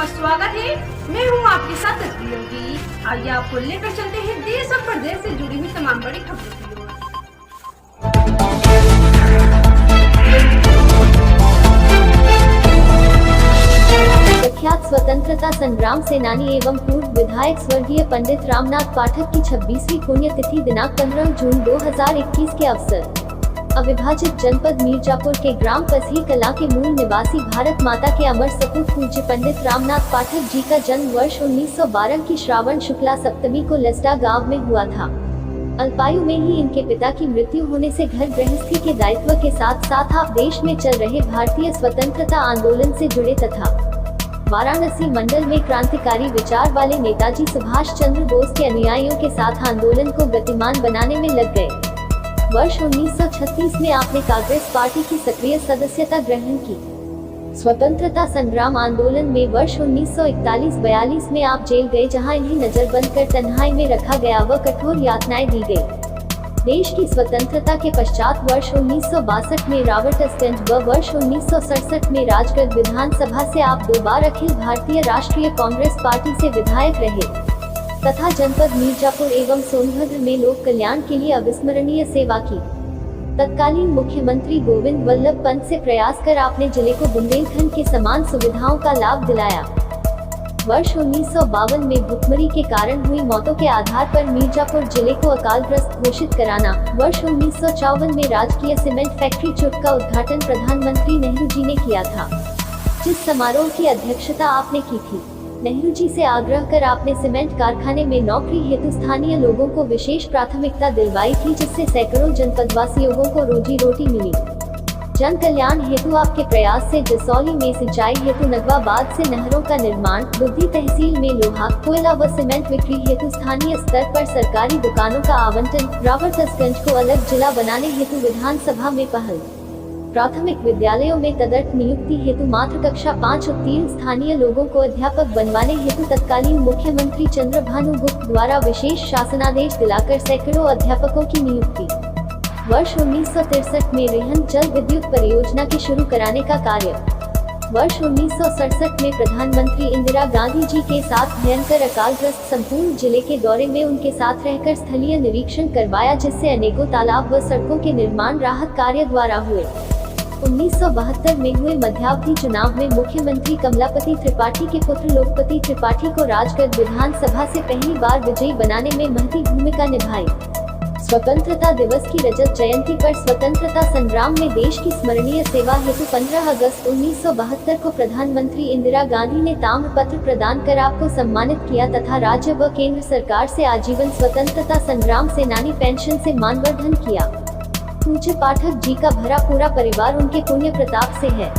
आपका स्वागत है। मैं हूं आपके साथ तस्वीर योगी। आइए आपको लेकर चलते हैं देश और प्रदेश से जुड़ी हुई तमाम बड़ी खबरों की ओर। प्रख्यात स्वतंत्रता संग्राम सेनानी एवं पूर्व विधायक स्वर्गीय पंडित रामनाथ पाठक की 26वीं पुण्यतिथि दिनांक 15 जून 2021 के अवसर अविभाजित जनपद मीरजापुर के ग्राम पसही कला के मूल निवासी भारत माता के अमर सपूत पूज्य पंडित रामनाथ पाठक जी का जन्म वर्ष 1912 की श्रावण शुक्ला सप्तमी को लसडा गांव में हुआ था। अल्पायु में ही इनके पिता की मृत्यु होने से घर गृहस्थी के दायित्व के साथ साथ आप देश में चल रहे भारतीय स्वतंत्रता आंदोलन से जुड़े तथा वाराणसी मंडल में क्रांतिकारी विचार वाले नेताजी सुभाष चंद्र बोस के अनुयायियों के साथ आंदोलन को गतिमान बनाने में लग गए। वर्ष 1936 में आपने कांग्रेस पार्टी की सक्रिय सदस्यता ग्रहण की। स्वतंत्रता संग्राम आंदोलन में वर्ष 1941-42 में आप जेल गए, जहां इन्हें नजरबंद कर तन्हाई में रखा गया व कठोर यातनाएं दी गई। देश की स्वतंत्रता के पश्चात वर्ष 1962 में रावटसगंज व वर्ष 1967 में राजगढ़ विधानसभा से आप 2 बार अखिल भारतीय राष्ट्रीय कांग्रेस पार्टी से विधायक रहे तथा जनपद मीरजापुर एवं सोनभद्र में लोक कल्याण के लिए अविस्मरणीय सेवा की। तत्कालीन मुख्यमंत्री गोविंद वल्लभ पंत से प्रयास कर आपने जिले को बुंदेलखंड के समान सुविधाओं का लाभ दिलाया। वर्ष 1952 में भुखमरी के कारण हुई मौतों के आधार पर मीरजापुर जिले को अकालग्रस्त घोषित कराना। वर्ष 1954 में राजकीय सीमेंट फैक्ट्री चुट का उद्घाटन प्रधानमंत्री नेहरू जी ने किया था, जिस समारोह की अध्यक्षता आपने की थी। नेहरू जी से आग्रह कर आपने सीमेंट कारखाने में नौकरी हेतु स्थानीय लोगों को विशेष प्राथमिकता दिलवाई थी, जिससे सैकड़ों जनपदवासी लोगों को रोजी रोटी मिली। जन कल्याण हेतु आपके प्रयास से जसौली में सिंचाई हेतु नगवाबाद से नहरों का निर्माण, बुद्धि तहसील में लोहा कोयला व सीमेंट बिक्री हेतु स्थानीय स्तर पर सरकारी दुकानों का आवंटन, रावटसगंज को अलग जिला बनाने हेतु विधानसभा में पहल, प्राथमिक विद्यालयों में तदर्थ नियुक्ति हेतु मात्र कक्षा 5 उत्तीर्ण स्थानीय लोगों को अध्यापक बनवाने हेतु तत्कालीन मुख्यमंत्री चंद्रभानु गुप्त द्वारा विशेष शासनादेश दिलाकर सैकड़ों अध्यापकों की नियुक्ति। वर्ष 1963 में रेहन जल विद्युत परियोजना के शुरू कराने का कार्य। वर्ष 1967 में प्रधानमंत्री इंदिरा गांधी जी के साथ भयंकर अकालग्रस्त संपूर्ण जिले के दौरे में उनके साथ रहकर स्थलीय निरीक्षण करवाया, जिससे अनेकों तालाब व सड़कों के निर्माण राहत कार्य द्वारा हुए। 1972 में हुए मध्यावधि चुनाव में मुख्यमंत्री कमलापति त्रिपाठी के पुत्र लोकपति त्रिपाठी को राजगढ़ विधानसभा से पहली बार विजयी बनाने में महती भूमिका निभाई। स्वतंत्रता दिवस की रजत जयंती पर स्वतंत्रता संग्राम में देश की स्मरणीय सेवा हेतु 15 अगस्त 1972 को प्रधानमंत्री इंदिरा गांधी ने ताम्रपत्र प्रदान कर आपको सम्मानित किया तथा राज्य व केंद्र सरकार से आजीवन स्वतंत्रता संग्राम सेनानी पेंशन से मानवर्धन किया। पूज्य पाठक जी का भरा पूरा परिवार उनके पुण्य प्रताप से है।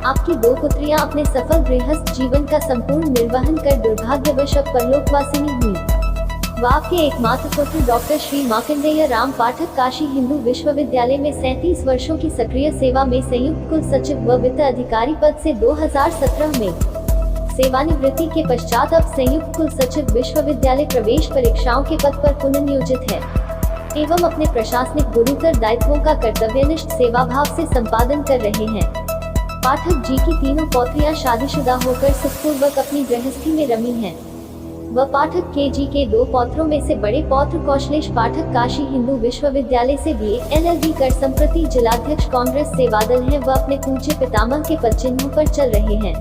आपकी 2 पुत्रियां अपने सफल गृहस्थ जीवन का संपूर्ण निर्वहन कर दुर्भाग्यवश परलोकवासिनी हुई। व आपके एकमात्र पुत्र डॉक्टर श्री मार्कंडेय राम पाठक काशी हिंदू विश्वविद्यालय में 37 वर्षों की सक्रिय सेवा में संयुक्त कुल सचिव व वित्त अधिकारी पद से 2017 में सेवानिवृत्ति के पश्चात अब संयुक्त कुल सचिव विश्वविद्यालय प्रवेश परीक्षाओं के पद पर पुनर्नियोजित है एवं अपने प्रशासनिक गुरुतर दायित्वों का कर्तव्यनिष्ठ सेवा भाव से संपादन कर रहे हैं। पाठक जी की तीनों पौत्रियां शादीशुदा होकर सुखपूर्वक अपनी गृहस्थी में रमी हैं। व पाठक के जी के 2 पौत्रों में से बड़े पौत्र कौशलेश पाठक काशी हिंदू विश्वविद्यालय से BA LLB कर संप्रति जिलाध्यक्ष कांग्रेस सेवादल हैं व अपने पूज्य पितामह के पदचिन्हों पर चल रहे हैं।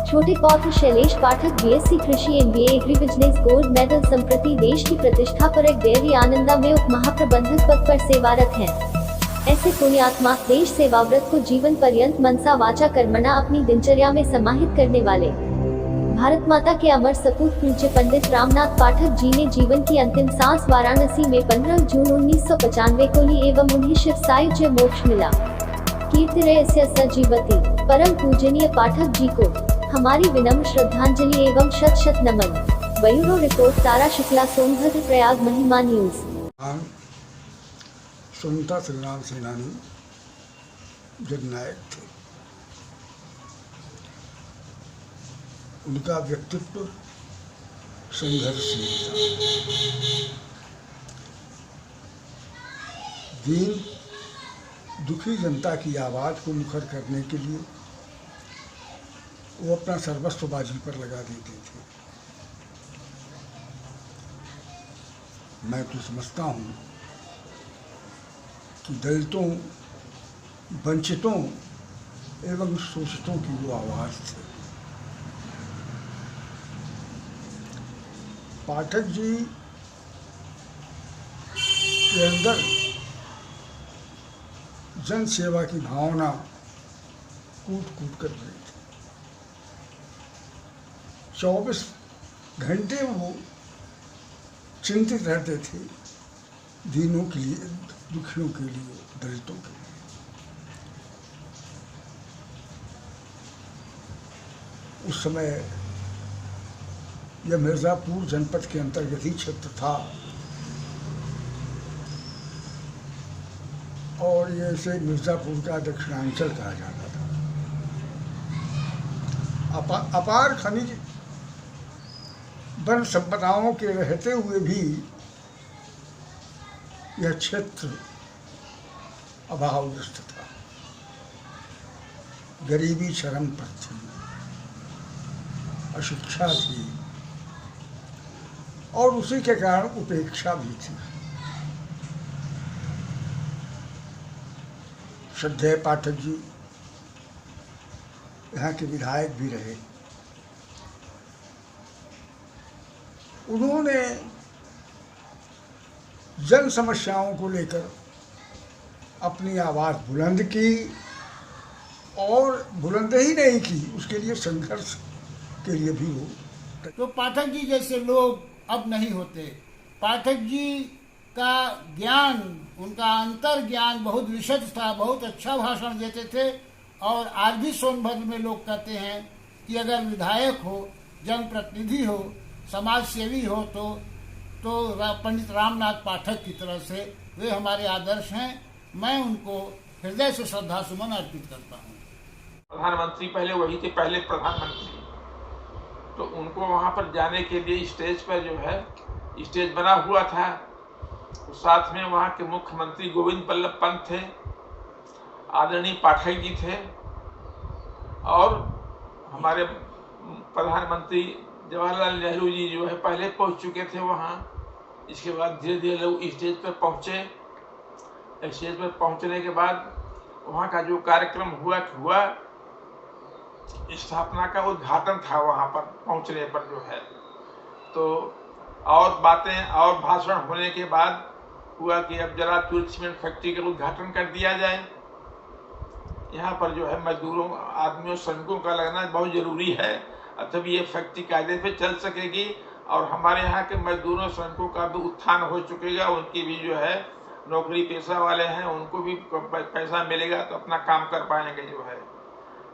छोटे पौत्र शैलेश पाठक BSc कृषि MBA agri business gold medal संप्रति देश की प्रतिष्ठापरक डेयरी आनंदा में उप महाप्रबंधक पद पर सेवारत हैं। ऐसे पुण्यात्मा देश सेवाव्रत को जीवन पर्यंत मनसा वाचा कर्मणा अपनी दिनचर्या में समाहित करने वाले भारत माता के अमर सपूत पूज्य पंडित रामनाथ पाठक जी ने जीवन की अंतिम सांस वाराणसी में 15 जून 1995 को ली एवं उन्हें शिव सायुज्य मोक्ष मिला। कीर्तिरेयस्य सजीवति। परम पूजनीय पाठक जी को हमारी विनम्र श्रद्धांजलि एवं शत शत नमन। ब्यूरो रिपोर्ट तारा शुक्ला, सोनभद्र, प्रयाग, महिमा न्यूज। स्वतंत्रता संग्राम सेनानी जननायक थे। उनका व्यक्तित्व संघर्षशील था। दीन दुखी जनता की आवाज को मुखर करने के लिए वो अपना सर्वस्व बाजी पर लगा देते थे। मैं तो समझता हूँ कि दलितों, वंचितों एवं शोषितों की वो आवाज़ थी। पाठक जी के अंदर जन सेवा की भावना कूट कूट कर रही थी। 24 घंटे वो चिंतित रहते थे दीनों के लिए, दुखियों के लिए, दलितों के लिए। उस समय यह मिर्ज़ापुर जनपद के अंतर्गत ही क्षेत्र था और ये इसे मिर्ज़ापुर का दक्षिणांचल कहा जाता था। अपार खनिज वन संपदाओं के रहते हुए भी यह क्षेत्र अभावग्रस्त था। गरीबी चरम पर थी, अशिक्षा थी और उसी के कारण उपेक्षा भी थी। श्रद्धेय पाठक जी यहाँ के विधायक भी रहे। उन्होंने जन समस्याओं को लेकर अपनी आवाज़ बुलंद की और बुलंद ही नहीं की, उसके लिए संघर्ष के लिए भी वो। तो पाठक जी जैसे लोग अब नहीं होते। पाठक जी का ज्ञान, उनका अंतर ज्ञान बहुत विशद था, बहुत अच्छा भाषण देते थे। और आज भी सोनभद्र में लोग कहते हैं कि अगर विधायक हो, जनप्रतिनिधि हो, समाज सेवी हो तो पंडित रामनाथ पाठक की तरह से वे हमारे आदर्श हैं। मैं उनको हृदय से श्रद्धा सुमन अर्पित करता हूँ। प्रधानमंत्री पहले वही थे, पहले प्रधानमंत्री। तो उनको वहाँ पर जाने के लिए स्टेज पर जो है स्टेज बना हुआ था। तो साथ में वहाँ के मुख्यमंत्री गोविंद बल्लभ पंत थे, आदरणीय पाठक जी थे और हमारे प्रधानमंत्री जवाहरलाल नेहरू जी जो है पहले पहुँच चुके थे वहाँ। इसके बाद धीरे धीरे लोग स्टेज पर पहुँचे। स्टेज पर पहुँचने के बाद वहाँ का जो कार्यक्रम हुआ स्थापना का उद्घाटन था। वहाँ पर पहुँचने पर जो है तो और बातें और भाषण होने के बाद हुआ कि अब जरा तुर्क सीमेंट फैक्ट्री का उद्घाटन कर दिया जाए। यहाँ पर जो है मजदूरों, आदमियों, श्रमिकों का लगना बहुत जरूरी है, तभी ये फैक्ट्री कायदे पे चल सकेगी और हमारे यहाँ के मजदूरों, श्रमिकों का भी उत्थान हो चुकेगा। उनकी भी जो है नौकरी पेशा वाले हैं, उनको भी पैसा मिलेगा तो अपना काम कर पाएंगे। जो है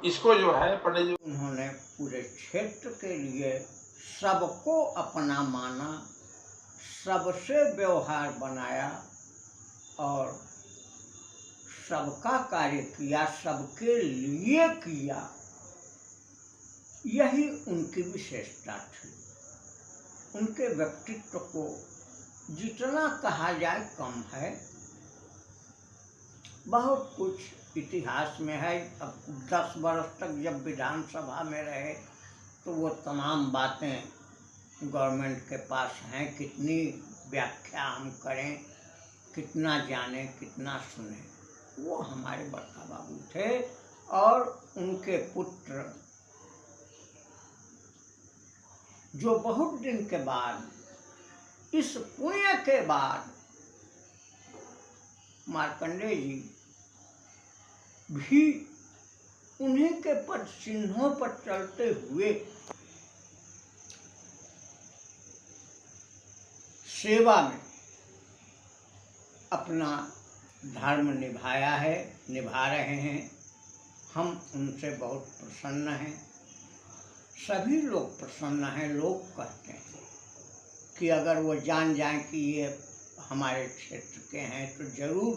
इसको जो है पंडित जी उन्होंने पूरे क्षेत्र के लिए सबको अपना माना, सबसे व्यवहार बनाया और सबका कार्य किया, सबके लिए किया। यही उनकी विशेषता थी। उनके व्यक्तित्व को जितना कहा जाए कम है। बहुत कुछ इतिहास में है। अब 10 वर्ष तक जब विधानसभा में रहे तो वो तमाम बातें गवर्नमेंट के पास हैं। कितनी व्याख्या हम करें, कितना जाने, कितना सुने। वो हमारे बड़का बाबू थे और उनके पुत्र जो बहुत दिन के बाद, इस पुण्य के बाद, मार्कंडेय जी भी उन्हीं के पद चिन्हों पर चलते हुए सेवा में अपना धर्म निभाया है, निभा रहे हैं। हम उनसे बहुत प्रसन्न हैं। सभी लोग प्रसन्न हैं। लोग कहते हैं कि अगर वो जान जाएं कि ये हमारे क्षेत्र के हैं तो जरूर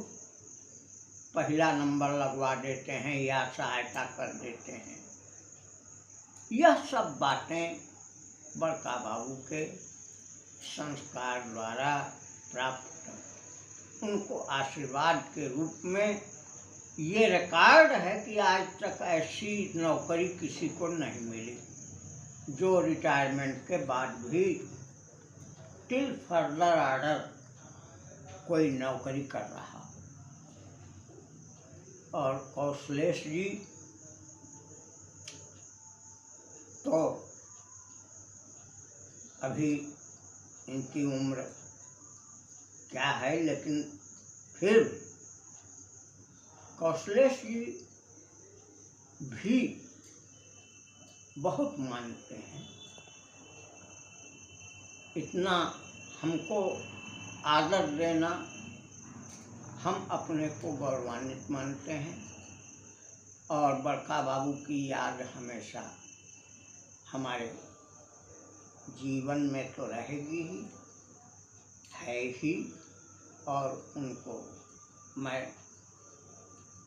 पहला नंबर लगवा देते हैं या सहायता कर देते हैं। यह सब बातें बड़का बाबू के संस्कार द्वारा प्राप्त, उनको आशीर्वाद के रूप में ये रिकॉर्ड है कि आज तक ऐसी नौकरी किसी को नहीं मिली जो रिटायरमेंट के बाद भी टिल फर्दर ऑर्डर कोई नौकरी कर रहा। और कौशलेश जी तो अभी इनकी उम्र क्या है, लेकिन फिर कौशलेश जी भी बहुत मानते हैं। इतना हमको आदर देना, हम अपने को गौरवान्वित मानते हैं। और बड़का बाबू की याद हमेशा हमारे जीवन में तो रहेगी ही, है ही। और उनको मैं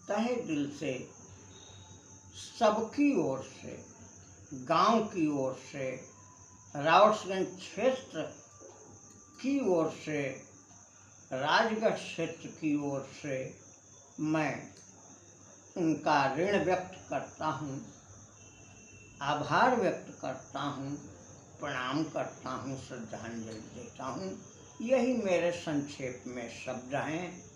तहे दिल से सबकी ओर से, गांव की ओर से, रावटगंज क्षेत्र की ओर से, राजगढ़ क्षेत्र की ओर से मैं उनका ऋण व्यक्त करता हूँ, आभार व्यक्त करता हूँ, प्रणाम करता हूँ, श्रद्धांजलि देता हूँ। यही मेरे संक्षेप में शब्द हैं।